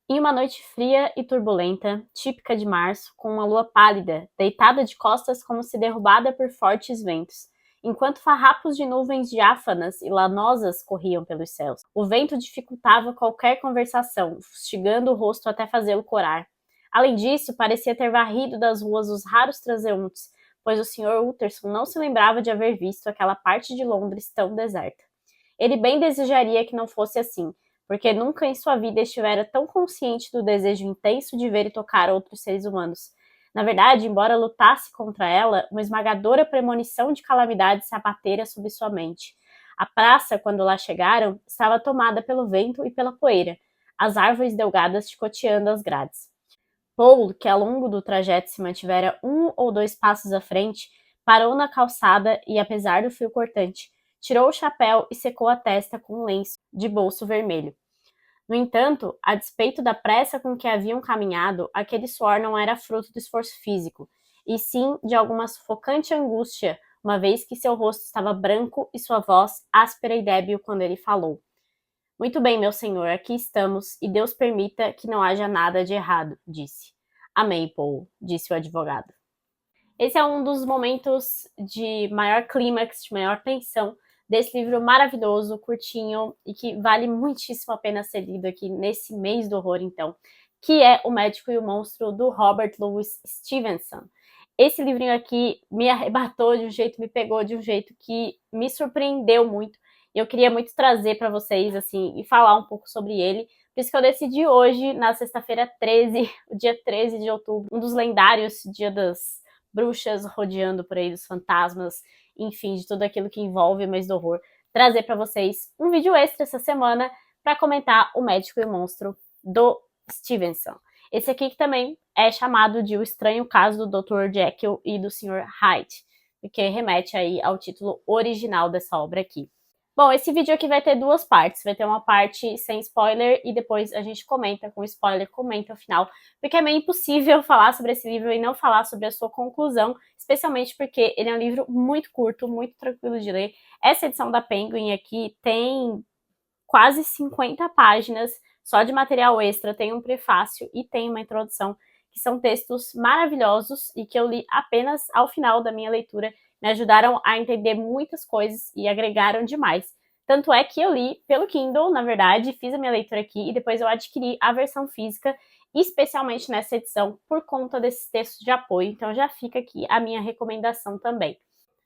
Em uma noite fria e turbulenta, típica de março, com uma lua pálida, deitada de costas como se derrubada por fortes ventos, enquanto farrapos de nuvens diáfanas e lanosas corriam pelos céus. O vento dificultava qualquer conversação, fustigando o rosto até fazê-lo corar. Além disso, parecia ter varrido das ruas os raros transeuntes, pois o Sr. Utterson não se lembrava de haver visto aquela parte de Londres tão deserta. Ele bem desejaria que não fosse assim, porque nunca em sua vida estivera tão consciente do desejo intenso de ver e tocar outros seres humanos. Na verdade, embora lutasse contra ela, uma esmagadora premonição de calamidade se abatera sobre sua mente. A praça, quando lá chegaram, estava tomada pelo vento e pela poeira, as árvores delgadas chicoteando as grades. Paul, que ao longo do trajeto se mantivera 1 ou 2 passos à frente, parou na calçada e, apesar do frio cortante, tirou o chapéu e secou a testa com um lenço de bolso vermelho. No entanto, a despeito da pressa com que haviam caminhado, aquele suor não era fruto do esforço físico, e sim de alguma sufocante angústia, uma vez que seu rosto estava branco e sua voz áspera e débil quando ele falou. Muito bem, meu senhor, aqui estamos, e Deus permita que não haja nada de errado, disse. Amém, Paul, disse o advogado. Esse é um dos momentos de maior clímax, de maior tensão desse livro maravilhoso, curtinho e que vale muitíssimo a pena ser lido aqui nesse mês do horror, então, que é O Médico e o Monstro, do Robert Louis Stevenson. Esse livrinho aqui me arrebatou de um jeito, me pegou de um jeito que me surpreendeu muito. E eu queria muito trazer para vocês, assim, e falar um pouco sobre ele. Por isso que eu decidi hoje, na sexta-feira 13, o dia 13 de outubro, um dos lendários Dia das Bruxas rodeando por aí, dos fantasmas, enfim, de tudo aquilo que envolve o mês do horror, trazer para vocês um vídeo extra essa semana para comentar O Médico e o Monstro, do Stevenson. Esse aqui que também é chamado de O Estranho Caso do Dr. Jekyll e do Sr. Hyde, que remete aí ao título original dessa obra aqui. Bom, esse vídeo aqui vai ter 2 partes. Vai ter uma parte sem spoiler e depois a gente comenta com spoiler, comenta o final. Porque é meio impossível falar sobre esse livro e não falar sobre a sua conclusão, especialmente porque ele é um livro muito curto, muito tranquilo de ler. Essa edição da Penguin aqui tem quase 50 páginas só de material extra, tem um prefácio e tem uma introdução, que são textos maravilhosos e que eu li apenas ao final da minha leitura, me ajudaram a entender muitas coisas e agregaram demais. Tanto é que eu li pelo Kindle, na verdade, fiz a minha leitura aqui e depois eu adquiri a versão física, especialmente nessa edição, por conta desses textos de apoio. Então já fica aqui a minha recomendação também.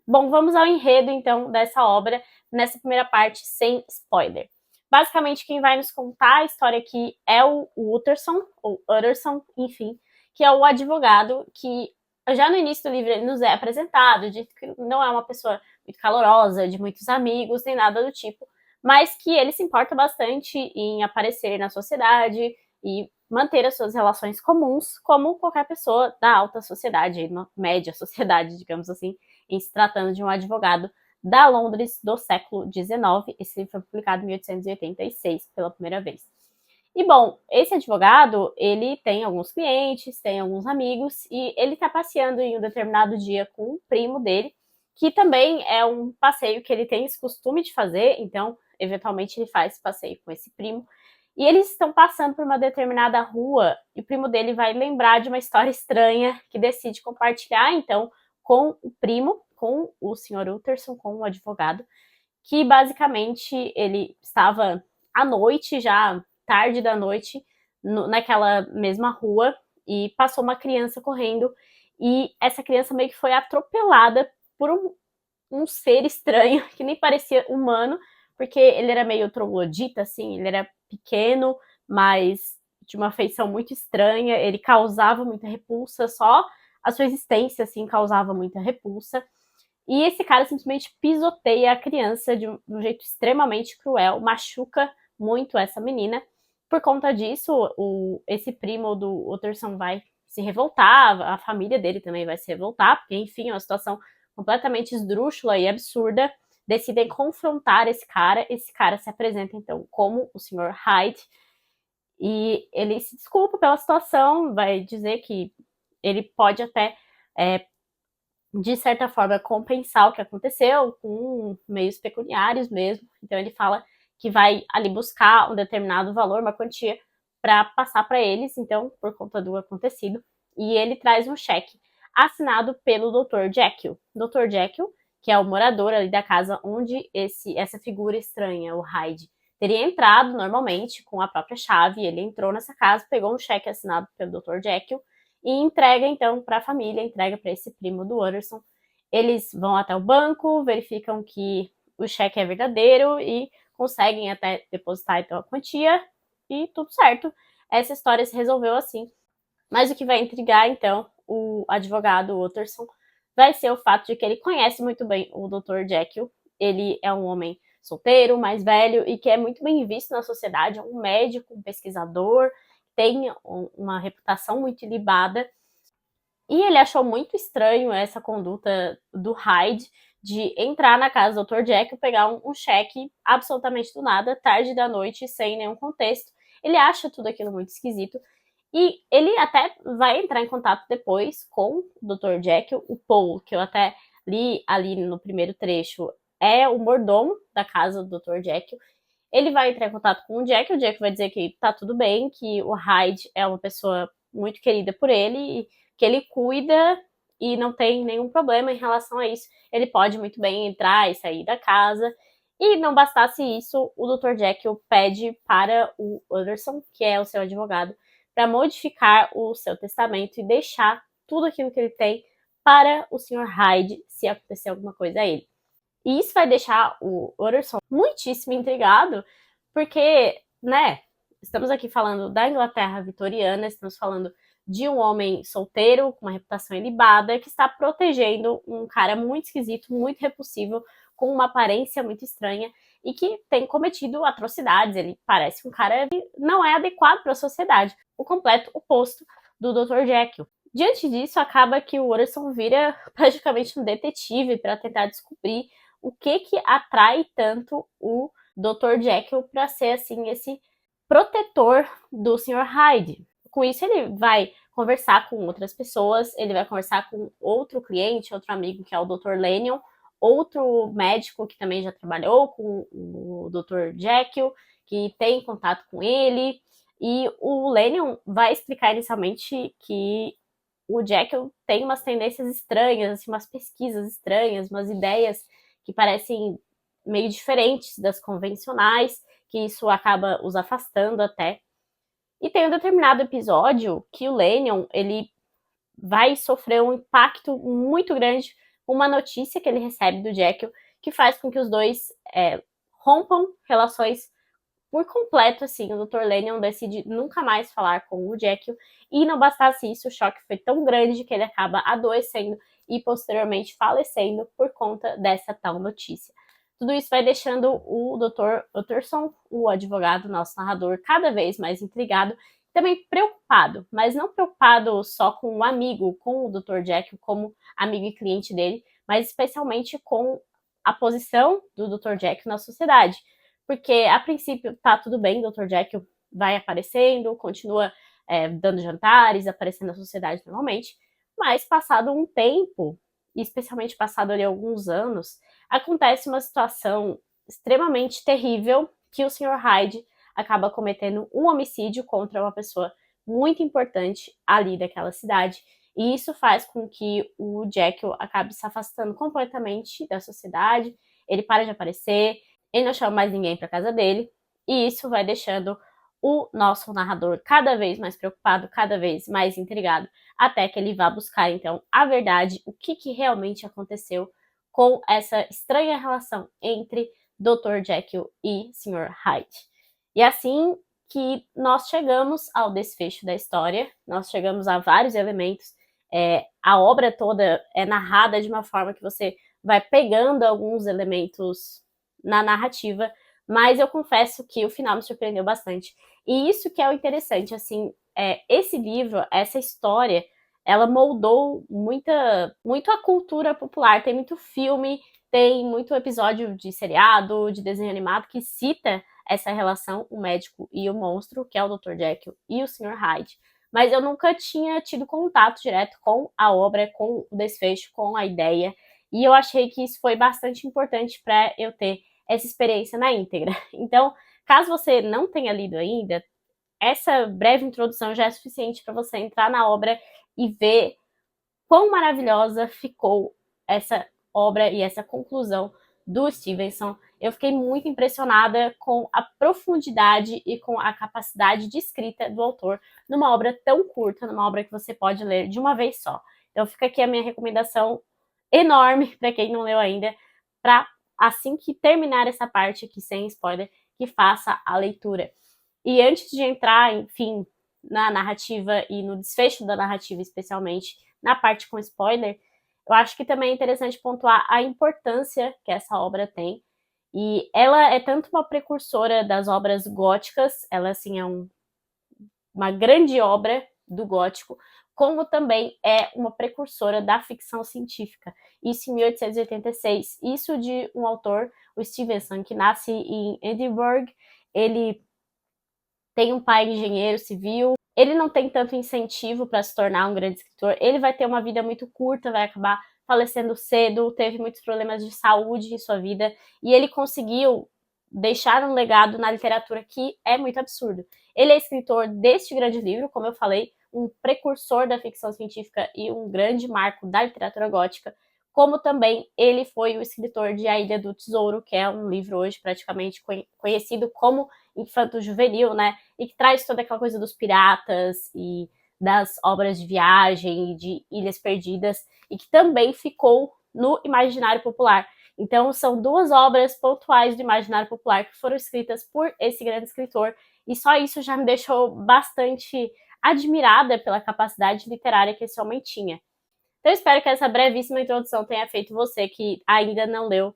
Bom, vamos ao enredo, então, dessa obra, nessa primeira parte, sem spoiler. Basicamente, quem vai nos contar a história aqui é o Utterson, ou Utterson, enfim, que é o advogado que, já no início do livro, ele nos é apresentado, dito que não é uma pessoa muito calorosa, de muitos amigos, nem nada do tipo, mas que ele se importa bastante em aparecer na sociedade e manter as suas relações comuns, como qualquer pessoa da alta sociedade, média sociedade, digamos assim, em se tratando de um advogado da Londres do século XIX. Esse livro foi publicado em 1886 pela primeira vez. E bom, esse advogado, ele tem alguns clientes, tem alguns amigos, e ele está passeando em um determinado dia com um primo dele, que também é um passeio que ele tem esse costume de fazer, então, eventualmente, ele faz esse passeio com esse primo. E eles estão passando por uma determinada rua, e o primo dele vai lembrar de uma história estranha que decide compartilhar, então, com o primo, com o Sr. Utterson, com o advogado, que basicamente ele estava à noite, já tarde da noite, naquela mesma rua, e passou uma criança correndo, e essa criança meio que foi atropelada por um ser estranho, que nem parecia humano, porque ele era meio troglodita, assim, ele era pequeno, mas de uma feição muito estranha, ele causava muita repulsa, só a sua existência, assim, causava muita repulsa. E esse cara simplesmente pisoteia a criança de um jeito extremamente cruel, machuca muito essa menina. Por conta disso, esse primo do Utterson vai se revoltar, a família dele também vai se revoltar, porque, enfim, é uma situação completamente esdrúxula e absurda. Decidem confrontar esse cara se apresenta, então, como o Sr. Hyde, e ele se desculpa pela situação, vai dizer que ele pode até de certa forma, compensar o que aconteceu com meios pecuniários mesmo. Então ele fala que vai ali buscar um determinado valor, uma quantia, para passar para eles, então, por conta do acontecido, e ele traz um cheque assinado pelo Dr. Jekyll. Dr. Jekyll, que é o morador ali da casa onde essa figura estranha, o Hyde, teria entrado normalmente com a própria chave. Ele entrou nessa casa, pegou um cheque assinado pelo Dr. Jekyll e entrega então para a família, entrega para esse primo do Utterson. Eles vão até o banco, verificam que o cheque é verdadeiro e conseguem até depositar então a quantia e tudo certo. Essa história se resolveu assim. Mas o que vai intrigar então o advogado Utterson vai ser o fato de que ele conhece muito bem o Dr. Jekyll. Ele é um homem solteiro, mais velho e que é muito bem visto na sociedade, é um médico, um pesquisador, tem uma reputação muito ilibada. E ele achou muito estranho essa conduta do Hyde de entrar na casa do Dr. Jekyll, pegar um cheque absolutamente do nada, tarde da noite, sem nenhum contexto. Ele acha tudo aquilo muito esquisito. E ele até vai entrar em contato depois com o Dr. Jekyll, o Paul, que eu até li ali no primeiro trecho, é o mordomo da casa do Dr. Jekyll. Ele vai entrar em contato com o Jekyll vai dizer que tá tudo bem, que o Hyde é uma pessoa muito querida por ele, e que ele cuida e não tem nenhum problema em relação a isso. Ele pode muito bem entrar e sair da casa. E não bastasse isso, o Dr. Jekyll pede para o Utterson, que é o seu advogado, para modificar o seu testamento e deixar tudo aquilo que ele tem para o Sr. Hyde se acontecer alguma coisa a ele. E isso vai deixar o Utterson muitíssimo intrigado, porque, né, estamos aqui falando da Inglaterra vitoriana, estamos falando de um homem solteiro, com uma reputação ilibada, que está protegendo um cara muito esquisito, muito repulsivo, com uma aparência muito estranha e que tem cometido atrocidades. Ele parece um cara que não é adequado para a sociedade. O completo oposto do Dr. Jekyll. Diante disso, acaba que o Utterson vira praticamente um detetive para tentar descobrir o que atrai tanto o Dr. Jekyll para ser assim esse protetor do Sr. Hyde. Com isso, ele vai conversar com outras pessoas, ele vai conversar com outro cliente, outro amigo, que é o Dr. Lanyon, outro médico que também já trabalhou com o Dr. Jekyll, que tem contato com ele, e o Lanyon vai explicar inicialmente que o Jekyll tem umas tendências estranhas, assim, umas pesquisas estranhas, umas ideias que parecem meio diferentes das convencionais, que isso acaba os afastando até. E tem um determinado episódio que o Lanyon, ele vai sofrer um impacto muito grande, uma notícia que ele recebe do Jekyll, que faz com que os dois rompam relações por completo, assim. O Dr. Lanyon decide nunca mais falar com o Jekyll, e não bastasse isso, o choque foi tão grande que ele acaba adoecendo e posteriormente falecendo por conta dessa tal notícia. Tudo isso vai deixando o Dr. Utterson, o advogado, nosso narrador, cada vez mais intrigado, também preocupado, mas não preocupado só com o amigo, com o Dr. Jekyll como amigo e cliente dele, mas especialmente com a posição do Dr. Jekyll na sociedade. Porque, a princípio, tá tudo bem, o Dr. Jekyll vai aparecendo, continua dando jantares, aparecendo na sociedade normalmente, mas passado um tempo, e especialmente passado ali alguns anos, acontece uma situação extremamente terrível que o Sr. Hyde acaba cometendo um homicídio contra uma pessoa muito importante ali daquela cidade, e isso faz com que o Jekyll acabe se afastando completamente da sociedade, ele para de aparecer, ele não chama mais ninguém para casa dele, e isso vai deixando o nosso narrador cada vez mais preocupado, cada vez mais intrigado, até que ele vá buscar, então, a verdade, o que realmente aconteceu com essa estranha relação entre Dr. Jekyll e Sr. Hyde. E assim que nós chegamos ao desfecho da história, nós chegamos a vários elementos, a obra toda é narrada de uma forma que você vai pegando alguns elementos na narrativa, mas eu confesso que o final me surpreendeu bastante. E isso que é o interessante, assim, esse livro, essa história, ela moldou muito a cultura popular. Tem muito filme, tem muito episódio de seriado, de desenho animado que cita essa relação, o médico e o monstro, que é o Dr. Jekyll e o Sr. Hyde. Mas eu nunca tinha tido contato direto com a obra, com o desfecho, com a ideia. E eu achei que isso foi bastante importante para eu ter essa experiência na íntegra. Então, caso você não tenha lido ainda, essa breve introdução já é suficiente para você entrar na obra e ver quão maravilhosa ficou essa obra e essa conclusão do Stevenson. Eu fiquei muito impressionada com a profundidade e com a capacidade de escrita do autor numa obra tão curta, numa obra que você pode ler de uma vez só. Então fica aqui a minha recomendação enorme para quem não leu ainda, para assim que terminar essa parte aqui sem spoiler, que faça a leitura. E antes de entrar, enfim, na narrativa e no desfecho da narrativa, especialmente na parte com spoiler, eu acho que também é interessante pontuar a importância que essa obra tem. E ela é tanto uma precursora das obras góticas, ela assim é uma grande obra do gótico, como também é uma precursora da ficção científica. Isso em 1886. Isso de um autor, o Stevenson, que nasce em Edinburgh. Ele tem um pai engenheiro civil, ele não tem tanto incentivo para se tornar um grande escritor, ele vai ter uma vida muito curta, vai acabar falecendo cedo, teve muitos problemas de saúde em sua vida, e ele conseguiu deixar um legado na literatura que é muito absurdo. Ele é escritor deste grande livro, como eu falei, um precursor da ficção científica e um grande marco da literatura gótica, como também ele foi o escritor de A Ilha do Tesouro, que é um livro hoje praticamente conhecido como infanto-juvenil, né? E que traz toda aquela coisa dos piratas e das obras de viagem e de ilhas perdidas, e que também ficou no imaginário popular. Então, são duas obras pontuais do imaginário popular que foram escritas por esse grande escritor, e só isso já me deixou bastante admirada pela capacidade literária que esse homem tinha. Então, eu espero que essa brevíssima introdução tenha feito você que ainda não leu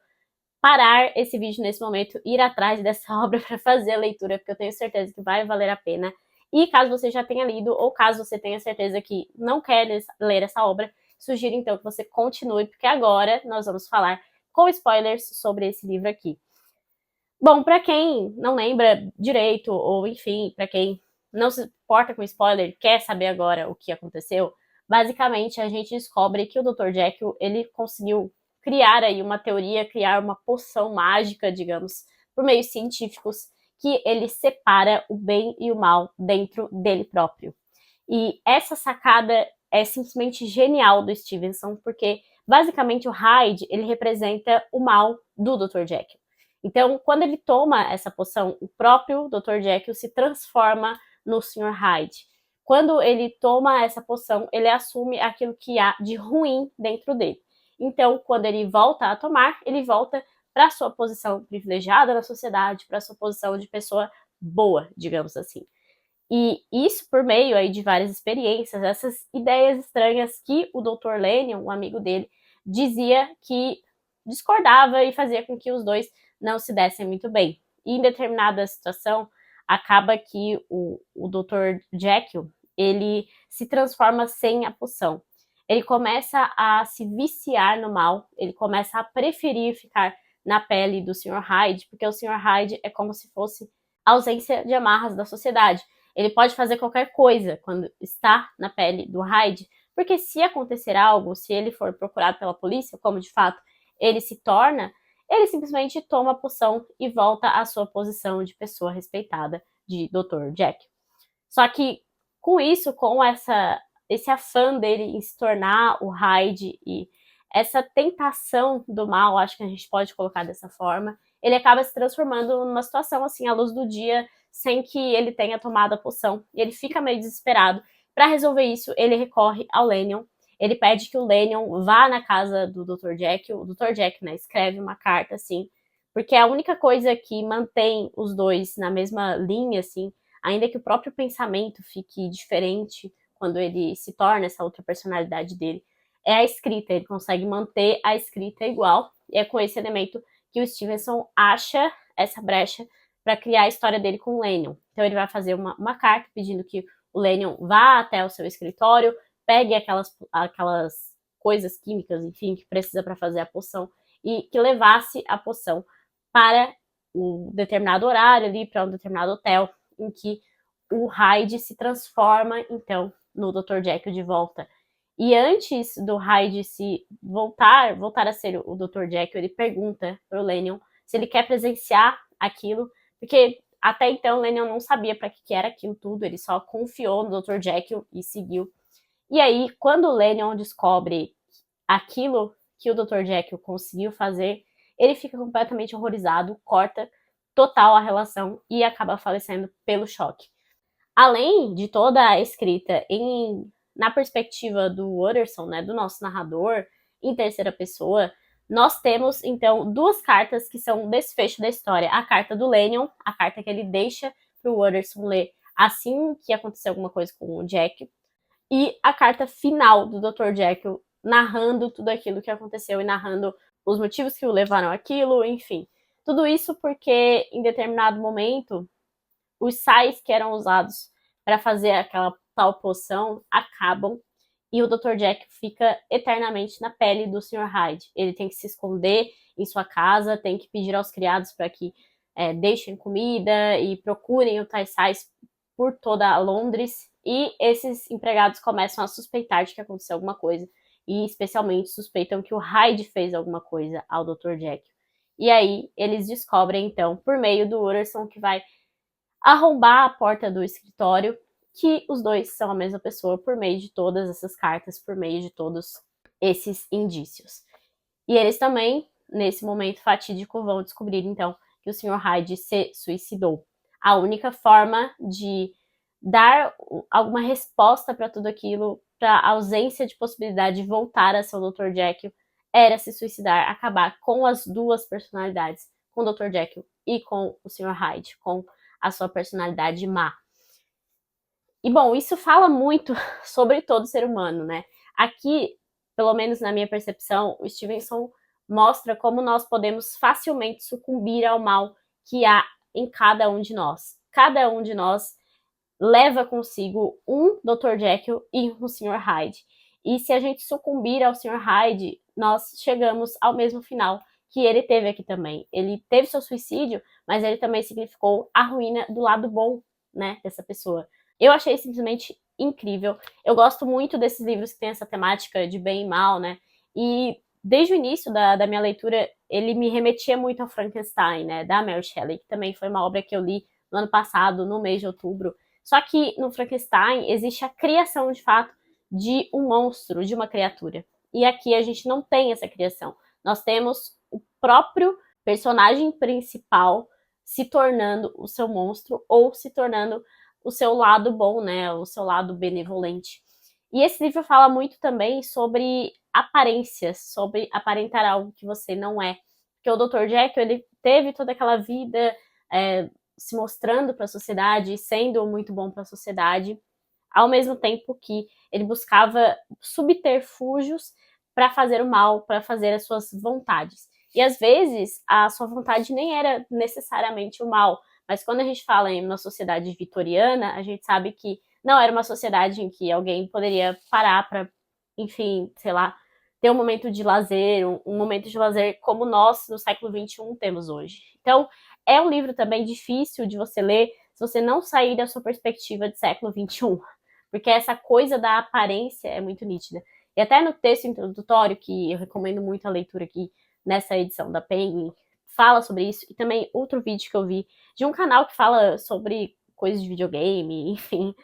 parar esse vídeo nesse momento, ir atrás dessa obra para fazer a leitura, porque eu tenho certeza que vai valer a pena. E caso você já tenha lido, ou caso você tenha certeza que não quer ler essa obra, sugiro então que você continue, porque agora nós vamos falar com spoilers sobre esse livro aqui. Bom, para quem não lembra direito, ou enfim, para quem não se importa com spoiler, quer saber agora o que aconteceu, basicamente a gente descobre que o Dr. Jekyll, ele conseguiu criar aí uma teoria, criar uma poção mágica, digamos, por meios científicos, que ele separa o bem e o mal dentro dele próprio. E essa sacada é simplesmente genial do Stevenson, porque basicamente o Hyde, ele representa o mal do Dr. Jekyll. Então, quando ele toma essa poção, o próprio Dr. Jekyll se transforma no Sr. Hyde. Quando ele toma essa poção, ele assume aquilo que há de ruim dentro dele. Então, quando ele volta a tomar, ele volta para sua posição privilegiada na sociedade, para sua posição de pessoa boa, digamos assim. E isso por meio aí de várias experiências, essas ideias estranhas que o Dr. Lanyon, um amigo dele, dizia que discordava e fazia com que os dois não se dessem muito bem. E em determinada situação, acaba que o Dr. Jekyll, ele se transforma sem a poção. Ele começa a se viciar no mal, ele começa a preferir ficar na pele do Sr. Hyde, porque o Sr. Hyde é como se fosse a ausência de amarras da sociedade. Ele pode fazer qualquer coisa quando está na pele do Hyde, porque se acontecer algo, se ele for procurado pela polícia, como de fato ele se torna, ele simplesmente toma a poção e volta à sua posição de pessoa respeitada, de Dr. Jekyll. Só que com isso, com esse afã dele em se tornar o Hyde e essa tentação do mal, acho que a gente pode colocar dessa forma, ele acaba se transformando numa situação assim, à luz do dia, sem que ele tenha tomado a poção. E ele fica meio desesperado. Para resolver isso, ele recorre ao Lanyon. Ele pede que o Lanyon vá na casa do Dr. Jekyll. O Dr. Jekyll, né, escreve uma carta, assim, porque é a única coisa que mantém os dois na mesma linha, assim, ainda que o próprio pensamento fique diferente quando ele se torna essa outra personalidade dele, é a escrita. Ele consegue manter a escrita igual, e é com esse elemento que o Stevenson acha essa brecha para criar a história dele com o Lanyon. Então ele vai fazer uma carta pedindo que o Lanyon vá até o seu escritório, pegue aquelas coisas químicas, enfim, que precisa para fazer a poção, e que levasse a poção para um determinado horário ali, para um determinado hotel, em que o Hyde se transforma, então, no Dr. Jekyll de volta. E antes do Hyde se voltar a ser o Dr. Jekyll, ele pergunta para o Lanyon se ele quer presenciar aquilo, porque Até então, Lennon não sabia para que era aquilo tudo, ele só confiou no Dr. Jekyll e seguiu. E aí, quando o Lennon descobre aquilo que o Dr. Jekyll conseguiu fazer, ele fica completamente horrorizado, corta total a relação e acaba falecendo pelo choque. Além de toda a escrita na perspectiva do Utterson, né, do nosso narrador, em terceira pessoa, nós temos, então, duas cartas que são o desfecho da história. A carta do Lennon, a carta que ele deixa para o Utterson ler assim que acontecer alguma coisa com o Jekyll, e a carta final do Dr. Jekyll, narrando tudo aquilo que aconteceu e narrando os motivos que o levaram àquilo, enfim. Tudo isso porque, em determinado momento, os sais que eram usados para fazer aquela tal poção acabam e o Dr. Jekyll fica eternamente na pele do Sr. Hyde. Ele tem que se esconder em sua casa, tem que pedir aos criados para que deixem comida e procurem o tais sais por toda Londres. E esses empregados começam a suspeitar de que aconteceu alguma coisa. E especialmente suspeitam que o Hyde fez alguma coisa ao Dr. Jekyll. E aí eles descobrem, então, por meio do Utterson, que vai arrombar a porta do escritório, que os dois são a mesma pessoa por meio de todas essas cartas, por meio de todos esses indícios. E eles também, nesse momento fatídico, vão descobrir, então, que o Sr. Hyde se suicidou. A única forma de dar alguma resposta para tudo aquilo, para a ausência de possibilidade de voltar a ser o Dr. Jekyll, era se suicidar, acabar com as duas personalidades, com o Dr. Jekyll e com o Sr. Hyde, com a sua personalidade má. E, bom, isso fala muito sobre todo ser humano, né? Aqui, pelo menos na minha percepção, o Stevenson mostra como nós podemos facilmente sucumbir ao mal que há em cada um de nós. Cada um de nós leva consigo um Dr. Jekyll e um Sr. Hyde. E se a gente sucumbir ao Sr. Hyde, nós chegamos ao mesmo final que ele teve aqui também. Ele teve seu suicídio, mas ele também significou a ruína do lado bom, né, dessa pessoa. Eu achei simplesmente incrível. Eu gosto muito desses livros que tem essa temática de bem e mal, né? E desde o início da minha leitura, ele me remetia muito ao Frankenstein, né, da Mary Shelley, que também foi uma obra que eu li no ano passado, no mês de outubro. Só que no Frankenstein existe a criação, de fato, de um monstro, de uma criatura. E aqui a gente não tem essa criação. Nós temos o próprio personagem principal se tornando o seu monstro ou se tornando o seu lado bom, né? O seu lado benevolente. E esse livro fala muito também sobre aparências, sobre aparentar algo que você não é. Porque o Dr. Jekyll, ele teve toda aquela vida se mostrando para a sociedade, sendo muito bom para a sociedade, ao mesmo tempo que ele buscava subterfúgios para fazer o mal, para fazer as suas vontades. E às vezes a sua vontade nem era necessariamente o mal, mas quando a gente fala em uma sociedade vitoriana, a gente sabe que não era uma sociedade em que alguém poderia parar para, enfim, sei lá, ter um momento de lazer, um momento de lazer como nós, no século XXI, temos hoje. Então, é um livro também difícil de você ler se você não sair da sua perspectiva de século XXI, porque essa coisa da aparência é muito nítida. E até no texto introdutório, que eu recomendo muito a leitura aqui nessa edição da Penguin, fala sobre isso. E também outro vídeo que eu vi de um canal que fala sobre coisas de videogame, enfim.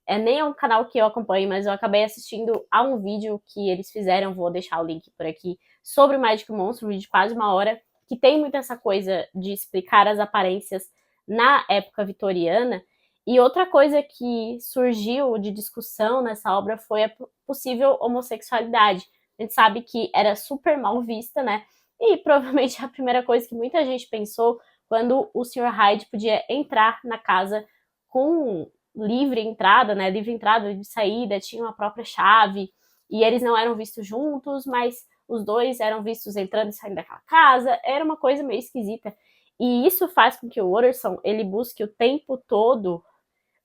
Nem é um canal que eu acompanho, mas eu acabei assistindo a um vídeo que eles fizeram, vou deixar o link por aqui, sobre o Magic Monstro, um vídeo de quase 1 hora, que tem muito essa coisa de explicar as aparências na época vitoriana. E outra coisa que surgiu de discussão nessa obra foi a possível homossexualidade. A gente sabe que era super mal vista, né? E provavelmente a primeira coisa que muita gente pensou quando o Sr. Hyde podia entrar na casa com livre entrada, né? Livre entrada e saída, tinha uma própria chave, e eles não eram vistos juntos, mas os dois eram vistos entrando e saindo daquela casa. Era uma coisa meio esquisita. E isso faz com que o Utterson, ele busque o tempo todo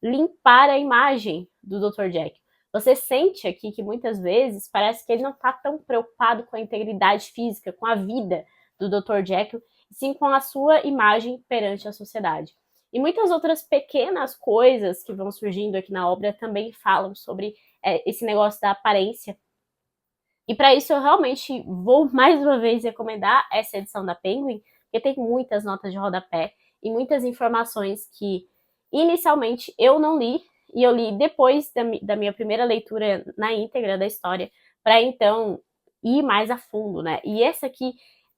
limpar a imagem do Dr. Jekyll. Você sente aqui que muitas vezes parece que ele não está tão preocupado com a integridade física, com a vida do Dr. Jekyll, sim com a sua imagem perante a sociedade. E muitas outras pequenas coisas que vão surgindo aqui na obra também falam sobre esse negócio da aparência. E para isso eu realmente vou mais uma vez recomendar essa edição da Penguin, porque tem muitas notas de rodapé e muitas informações que inicialmente eu não li, e eu li depois da minha primeira leitura na íntegra da história, para então ir mais a fundo, né? E essa aqui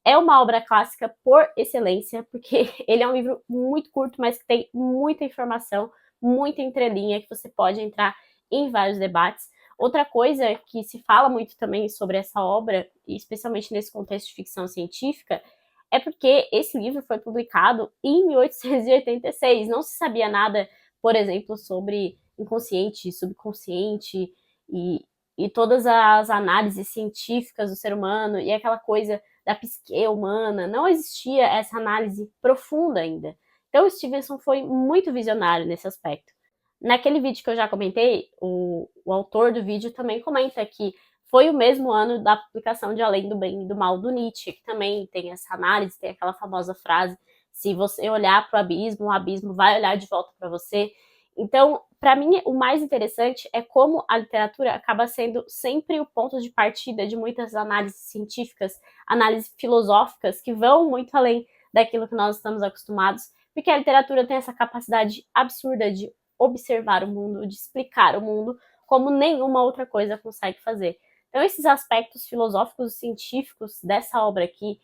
é uma obra clássica por excelência, porque ele é um livro muito curto, mas que tem muita informação, muita entrelinha, que você pode entrar em vários debates. Outra coisa que se fala muito também sobre essa obra, especialmente nesse contexto de ficção científica, é porque esse livro foi publicado em 1886. Não se sabia nada, por exemplo, sobre inconsciente, subconsciente e todas as análises científicas do ser humano e aquela coisa da psique humana. Não existia essa análise profunda ainda. Então, o Stevenson foi muito visionário nesse aspecto. Naquele vídeo que eu já comentei, o autor do vídeo também comenta que foi o mesmo ano da publicação de Além do Bem e do Mal do Nietzsche, que também tem essa análise, tem aquela famosa frase: se você olhar para o abismo vai olhar de volta para você. Então, para mim, o mais interessante é como a literatura acaba sendo sempre o ponto de partida de muitas análises científicas, análises filosóficas, que vão muito além daquilo que nós estamos acostumados, porque a literatura tem essa capacidade absurda de observar o mundo, de explicar o mundo como nenhuma outra coisa consegue fazer. Então, esses aspectos filosóficos e científicos dessa obra aqui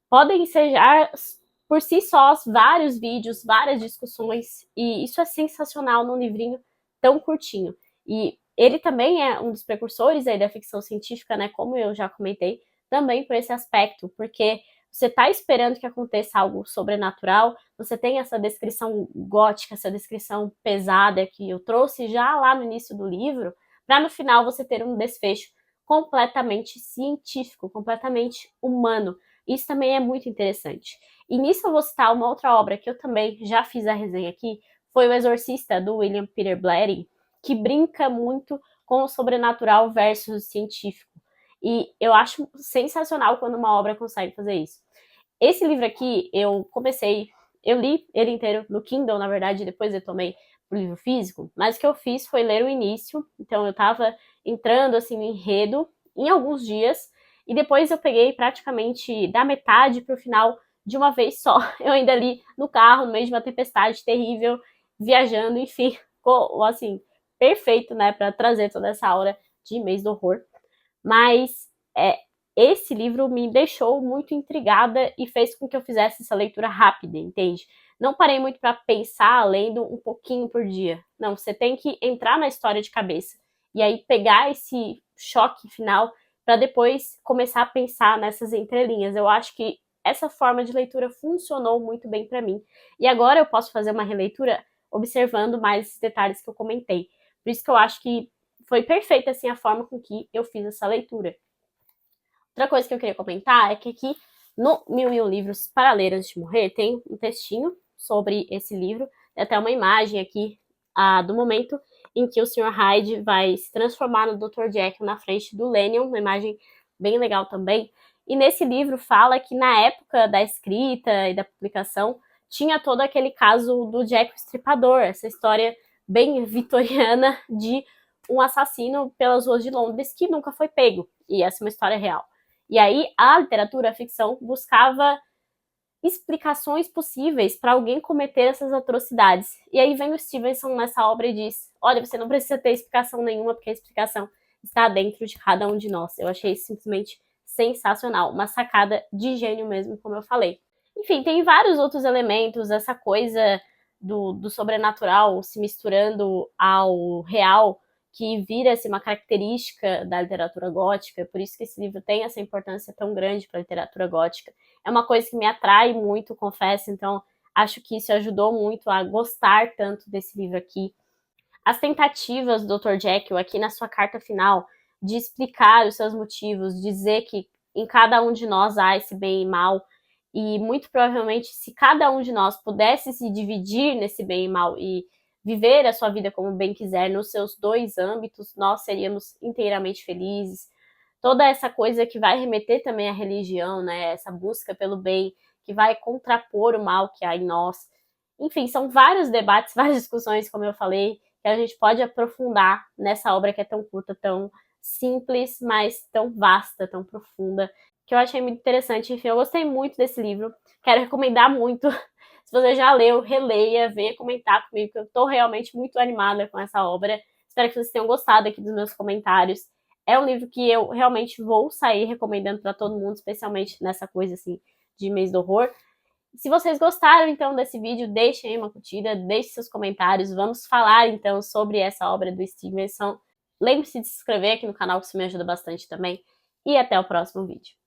podem ensejar por si sós vários vídeos, várias discussões, e isso é sensacional num livrinho tão curtinho. E ele também é um dos precursores aí da ficção científica, né, como eu já comentei, também por esse aspecto, porque você está esperando que aconteça algo sobrenatural, você tem essa descrição gótica, essa descrição pesada que eu trouxe já lá no início do livro, para no final você ter um desfecho completamente científico, completamente humano. Isso também é muito interessante. E nisso eu vou citar uma outra obra que eu também já fiz a resenha aqui, foi O Exorcista, do William Peter Blatty, que brinca muito com o sobrenatural versus o científico. E eu acho sensacional quando uma obra consegue fazer isso. Esse livro aqui, eu li ele inteiro no Kindle, na verdade, depois eu tomei o livro físico, mas o que eu fiz foi ler o início, então eu tava entrando assim no enredo em alguns dias, e depois eu peguei praticamente da metade pro final de uma vez só. Eu ainda li no carro, no meio de uma tempestade terrível, viajando, enfim, ficou assim, perfeito, né, para trazer toda essa aura de mês do horror. Mas esse livro me deixou muito intrigada e fez com que eu fizesse essa leitura rápida, entende? Não parei muito para pensar lendo um pouquinho por dia. Não, você tem que entrar na história de cabeça e aí pegar esse choque final para depois começar a pensar nessas entrelinhas. Eu acho que essa forma de leitura funcionou muito bem para mim. E agora eu posso fazer uma releitura observando mais esses detalhes que eu comentei. Por isso que eu acho que foi perfeita assim a forma com que eu fiz essa leitura. Outra coisa que eu queria comentar é que aqui no 1001 Livros para Ler Antes de Morrer tem um textinho sobre esse livro, tem até uma imagem aqui do momento em que o Sr. Hyde vai se transformar no Dr. Jekyll na frente do Lennon, uma imagem bem legal também. E nesse livro fala que na época da escrita e da publicação tinha todo aquele caso do Jack o Estripador, essa história bem vitoriana de um assassino pelas ruas de Londres que nunca foi pego, e essa é uma história real. E aí a literatura, a ficção, buscava explicações possíveis para alguém cometer essas atrocidades. E aí vem o Stevenson nessa obra e diz: olha, você não precisa ter explicação nenhuma, porque a explicação está dentro de cada um de nós. Eu achei isso simplesmente sensacional, uma sacada de gênio mesmo, como eu falei. Enfim, tem vários outros elementos, essa coisa do sobrenatural se misturando ao real, que vira-se uma característica da literatura gótica, por isso que esse livro tem essa importância tão grande para a literatura gótica. É uma coisa que me atrai muito, confesso, então acho que isso ajudou muito a gostar tanto desse livro aqui. As tentativas do Dr. Jekyll aqui na sua carta final de explicar os seus motivos, dizer que em cada um de nós há esse bem e mal, e muito provavelmente se cada um de nós pudesse se dividir nesse bem e mal e viver a sua vida como bem quiser nos seus dois âmbitos, nós seríamos inteiramente felizes. Toda essa coisa que vai remeter também à religião, né? Essa busca pelo bem, que vai contrapor o mal que há em nós. Enfim, são vários debates, várias discussões, como eu falei, que a gente pode aprofundar nessa obra que é tão curta, tão simples, mas tão vasta, tão profunda, que eu achei muito interessante. Enfim, eu gostei muito desse livro, quero recomendar muito. Se você já leu, releia, venha comentar comigo, que eu tô realmente muito animada com essa obra. Espero que vocês tenham gostado aqui dos meus comentários. É um livro que eu realmente vou sair recomendando para todo mundo, especialmente nessa coisa assim de mês do horror. Se vocês gostaram então desse vídeo, deixem aí uma curtida, deixem seus comentários, vamos falar então sobre essa obra do Stevenson. Lembre-se de se inscrever aqui no canal, que isso me ajuda bastante também. E até o próximo vídeo.